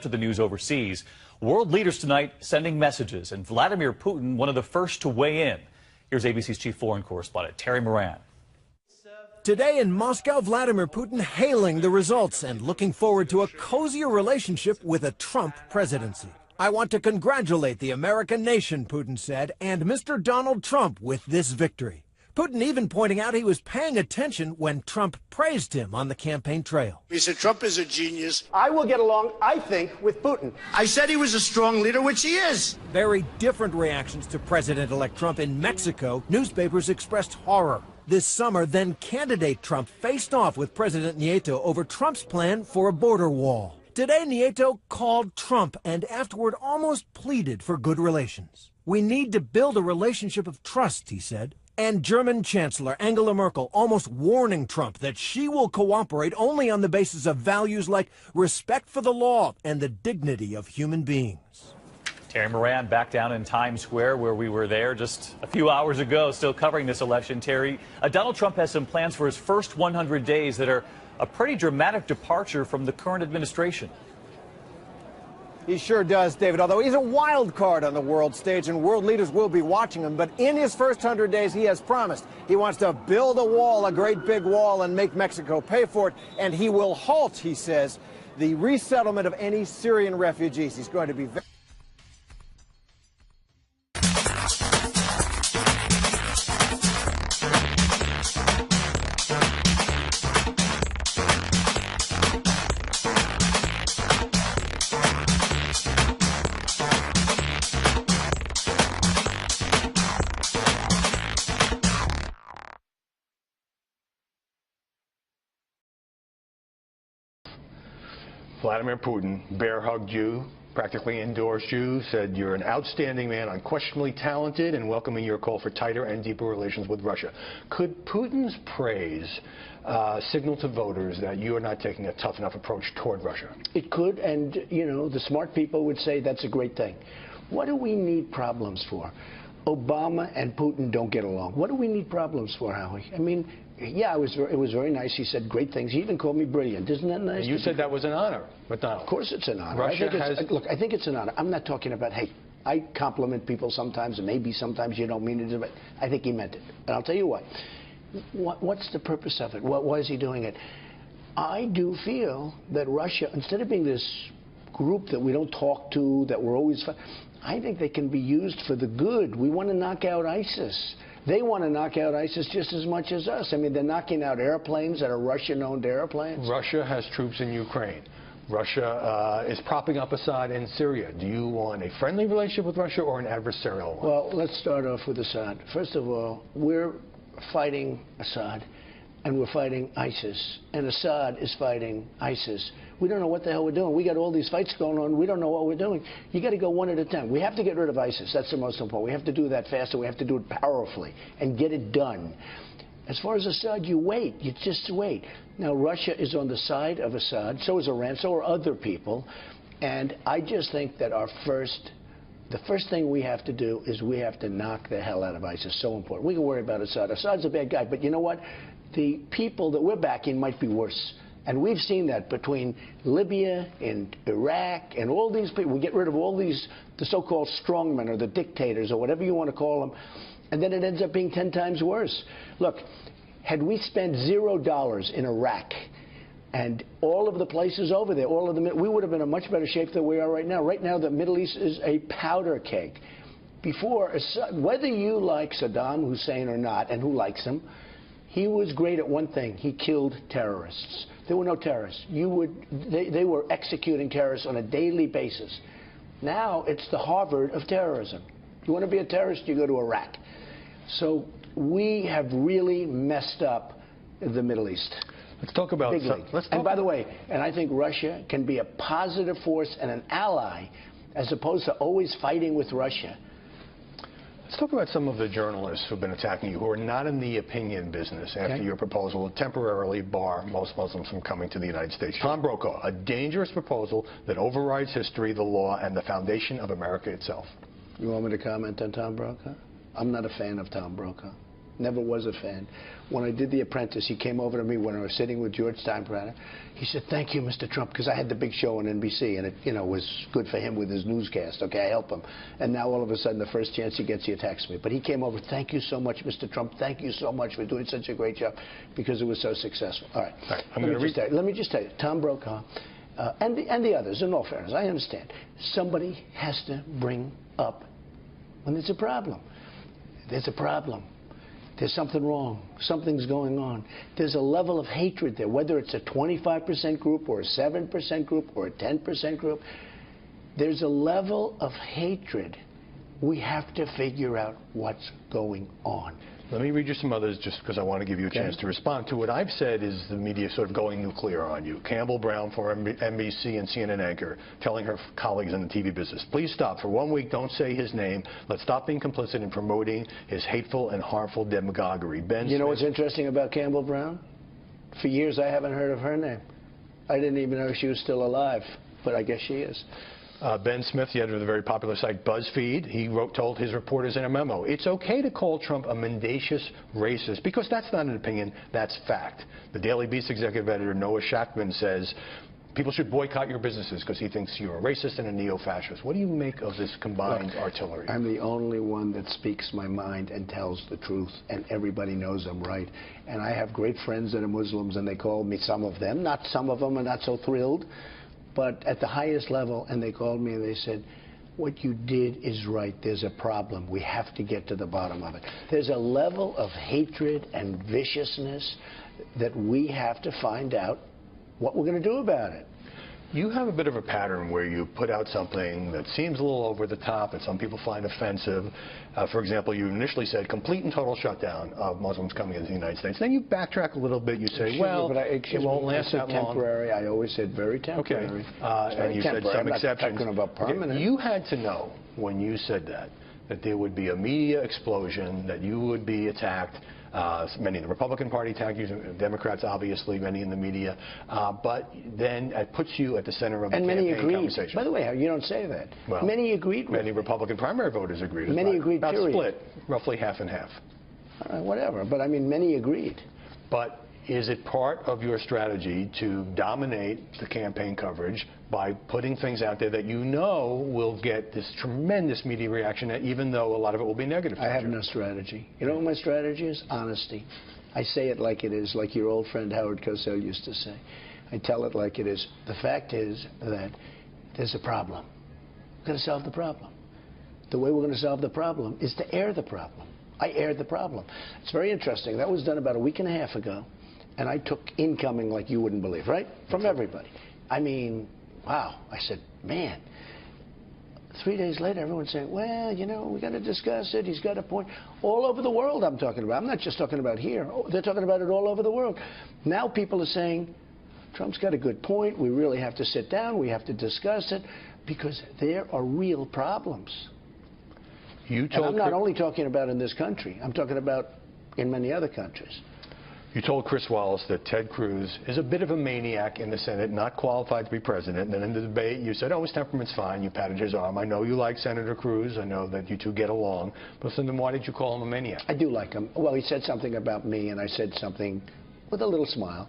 To the news overseas, world leaders tonight sending messages, and Vladimir Putin one of the first to weigh in. Here's ABC's chief foreign correspondent, Terry Moran. Today in Moscow, Vladimir Putin hailing the results and looking forward to a cozier relationship with a Trump presidency. I want to congratulate the American nation, Putin said, and Mr. Donald Trump with this victory. Putin even pointing out he was paying attention when Trump praised him on the campaign trail. He said Trump is a genius. I will get along, I think, with Putin. I said he was a strong leader, which he is. Very different reactions to President-elect Trump in Mexico. Newspapers expressed horror. This summer, then-candidate Trump faced off with President Nieto over Trump's plan for a border wall. Today, Nieto called Trump and afterward almost pleaded for good relations. We need to build a relationship of trust, he said. And German Chancellor Angela Merkel almost warning Trump that she will cooperate only on the basis of values like respect for the law and the dignity of human beings. Terry Moran back down in Times Square where we were there just a few hours ago, still covering this election. Terry, Donald Trump has some plans for his first 100 days that are a pretty dramatic departure from the current administration. He sure does, David, although he's a wild card on the world stage and world leaders will be watching him. But in his first 100 days, he has promised he wants to build a wall, a great big wall, and make Mexico pay for it. And he will halt, he says, the resettlement of any Syrian refugees. He's going to be very Vladimir Putin bear-hugged you, practically endorsed you, said you're an outstanding man, unquestionably talented, and welcoming your call for tighter and deeper relations with Russia. Could Putin's praise signal to voters that you are not taking a tough enough approach toward Russia? It could, and, you know, the smart people would say that's a great thing. What do we need problems for? Obama and Putin don't get along. What do we need problems for, Howie? I mean, yeah, it was very nice. He said great things. He even called me brilliant. Isn't that nice? You said that was an honor, but Donald. Of course it's an honor. Russia Look, I think it's an honor. I'm not talking about, hey, I compliment people sometimes, and maybe sometimes you don't mean it, but I think he meant it. And I'll tell you what. What's the purpose of it? Why is he doing it? I do feel that Russia, instead of being this group that we don't talk to, that we're always... I think they can be used for the good. We want to knock out ISIS. They want to knock out ISIS just as much as us. I mean, they're knocking out airplanes that are Russian-owned airplanes. Russia has troops in Ukraine. Russia is propping up Assad in Syria. Do you want a friendly relationship with Russia or an adversarial one? Well, let's start off with Assad. First of all, we're fighting Assad, and we're fighting ISIS. And Assad is fighting ISIS. We don't know what the hell we're doing. We got all these fights going on. We don't know what we're doing. You got to go one at a time. We have to get rid of ISIS. That's the most important. We have to do that faster. We have to do it powerfully and get it done. As far as Assad, you wait. You just wait. Now, Russia is on the side of Assad. So is Iran. So are other people. And I just think that the first thing we have to do is we have to knock the hell out of ISIS. So important. We can worry about Assad. Assad's a bad guy. But you know what? The people that we're backing might be worse. And we've seen that between Libya and Iraq and all these people. We get rid of all these, the so-called strongmen or the dictators or whatever you want to call them, and then it ends up being 10 times worse. Look, had we spent $0 in Iraq and all of the places over there, we would have been in much better shape than we are right now. Right now, the Middle East is a powder keg. Before, whether you like Saddam Hussein or not, and who likes him, he was great at one thing. He killed terrorists. There were no terrorists. They were executing terrorists on a daily basis. Now it's the Harvard of terrorism. You want to be a terrorist, you go to Iraq. So we have really messed up the Middle East. Let's talk about... And by the way, and I think Russia can be a positive force and an ally as opposed to always fighting with Russia. Let's talk about some of the journalists who have been attacking you, who are not in the opinion business after your proposal to temporarily bar most Muslims from coming to the United States. Tom Brokaw, a dangerous proposal that overrides history, the law, and the foundation of America itself. You want me to comment on Tom Brokaw? I'm not a fan of Tom Brokaw. Never was a fan. When I did The Apprentice, he came over to me when I was sitting with George Steinbrenner. He said, "Thank you, Mr. Trump," because I had the big show on NBC, and it, was good for him with his newscast. Okay, I help him. And now all of a sudden, the first chance he gets, he attacks me. But he came over, "Thank you so much, Mr. Trump. Thank you so much for doing such a great job," because it was so successful. All right. Let me just tell you, Tom Brokaw, and the others, in all fairness, I understand. Somebody has to bring up when there's a problem. There's a problem. There's something wrong. Something's going on. There's a level of hatred there, whether it's a 25% group or a 7% group or a 10% group. There's a level of hatred. We have to figure out what's going on. Let me read you some others just because I want to give you a chance to respond to what I've said is the media sort of going nuclear on you. Campbell Brown, former NBC and CNN anchor, telling her colleagues in the TV business, "Please stop. For 1 week, don't say his name. Let's stop being complicit in promoting his hateful and harmful demagoguery." You know what's interesting about Campbell Brown? For years, I haven't heard of her name. I didn't even know she was still alive, but I guess she is. Ben Smith, the editor of the very popular site BuzzFeed, he told his reporters in a memo, "It's okay to call Trump a mendacious racist because that's not an opinion, that's fact." The Daily Beast executive editor Noah Shachtman says, "People should boycott your businesses because he thinks you're a racist and a neo-fascist." What do you make of this combined artillery? I'm the only one that speaks my mind and tells the truth, and everybody knows I'm right. And I have great friends that are Muslims, and they call me, some of them, not some of them are not so thrilled, but at the highest level, and they called me and they said, "What you did is right. There's a problem. We have to get to the bottom of it." There's a level of hatred and viciousness that we have to find out what we're going to do about it. You have a bit of a pattern where you put out something that seems a little over the top that some people find offensive. For example, you initially said complete and total shutdown of Muslims coming into the United States. Then you backtrack a little bit. You say, well, it won't last that long. Temporary. I always said very temporary. Okay. And you said some exceptions. I'm not talking about permanent. You had to know when you said that there would be a media explosion, that you would be attacked. Many in the Republican Party attack you, Democrats obviously, many in the media, but then it puts you at the center of the campaign conversation. By the way, you don't say that. Well, many agreed with Many Republican primary voters agreed. Many agreed, about period. split, roughly half and half. Whatever, but I mean, many agreed. But is it part of your strategy to dominate the campaign coverage by putting things out there that you know will get this tremendous media reaction, even though a lot of it will be negative? I have no strategy. You know what my strategy is? Honesty. I say it like it is, like your old friend Howard Cosell used to say. I tell it like it is. The fact is that there's a problem. We're going to solve the problem. The way we're going to solve the problem is to air the problem. I aired the problem. It's very interesting. That was done about a week and a half ago. And I took incoming like you wouldn't believe, right? From everybody. I mean, wow. I said, man. 3 days later, everyone's saying, well, you know, we got to discuss it. He's got a point. All over the world, I'm talking about. I'm not just talking about here. They're talking about it all over the world. Now people are saying, Trump's got a good point. We really have to sit down. We have to discuss it because there are real problems. And I'm not only talking about in this country. I'm talking about in many other countries. You told Chris Wallace that Ted Cruz is a bit of a maniac in the Senate, not qualified to be president. And then in the debate, you said, oh, his temperament's fine. You patted his arm. I know you like Senator Cruz. I know that you two get along. But then why did you call him a maniac? I do like him. Well, he said something about me, and I said something with a little smile.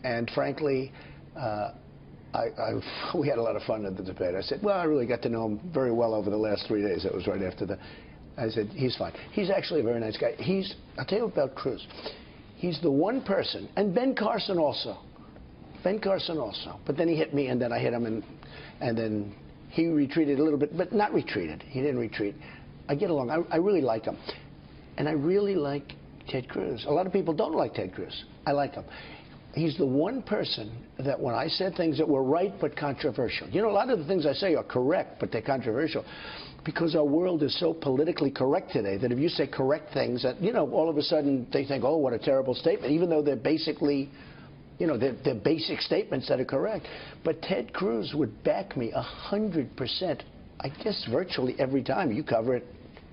And frankly, we had a lot of fun at the debate. I said, well, I really got to know him very well over the last 3 days. That was right after I said, he's fine. He's actually a very nice guy. I'll tell you about Cruz. He's the one person, and Ben Carson also. Ben Carson also. But then he hit me, and then I hit him, and then he retreated a little bit, but not retreated. He didn't retreat. I get along. I really like him. And I really like Ted Cruz. A lot of people don't like Ted Cruz. I like him. He's the one person that when I said things that were right but controversial. You know, a lot of the things I say are correct, but they're controversial. Because our world is so politically correct today that if you say correct things, that, you know, all of a sudden they think, oh, what a terrible statement, even though they're basically, you know, they're basic statements that are correct. But Ted Cruz would back me 100%, I guess virtually every time. You cover it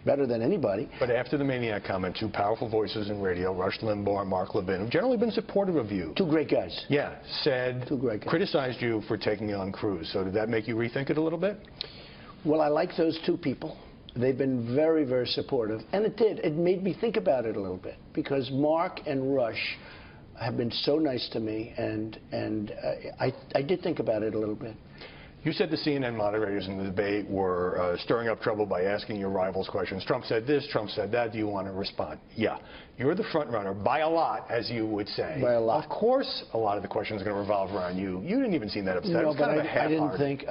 better than anybody. But after the maniac comment, two powerful voices in radio, Rush Limbaugh and Mark Levin, who've generally been supportive of you. Two great guys. Yeah, said, two great guys. Criticized you for taking on Cruz. So did that make you rethink it a little bit? Well, I like those two people. They've been very, very supportive. And it made me think about it a little bit, because Mark and Rush have been so nice to me, and I did think about it a little bit. You said the CNN moderators in the debate were stirring up trouble by asking your rivals questions. Trump said this, Trump said that. Do you want to respond? Yeah. You're the front runner by a lot, as you would say. By a lot. Of course, a lot of the questions are going to revolve around you. You didn't even seem that upset. No, It's but kind of a I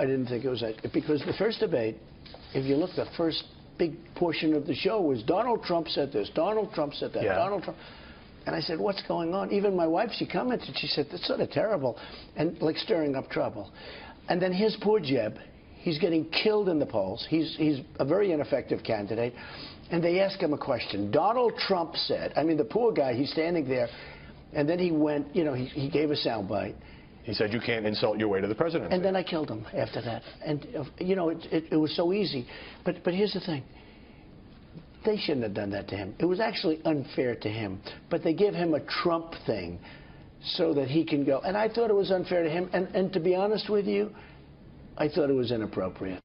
didn't think it was that, because the first debate, if you look, the first big portion of the show was Donald Trump said this, Donald Trump said that, Yeah. Donald Trump. And I said, what's going on? Even my wife, she commented, she said, that's sort of terrible, and like stirring up trouble. And then here's poor Jeb. He's getting killed in the polls. He's a very ineffective candidate. And they ask him a question. Donald Trump said, I mean, the poor guy, he's standing there, and then he went, you know, he gave a soundbite. He said you can't insult your way to the presidency. And then I killed him after that. And, you know, it was so easy. But here's the thing. They shouldn't have done that to him. It was actually unfair to him. But they give him a Trump thing so that he can go. And I thought it was unfair to him. And to be honest with you, I thought it was inappropriate.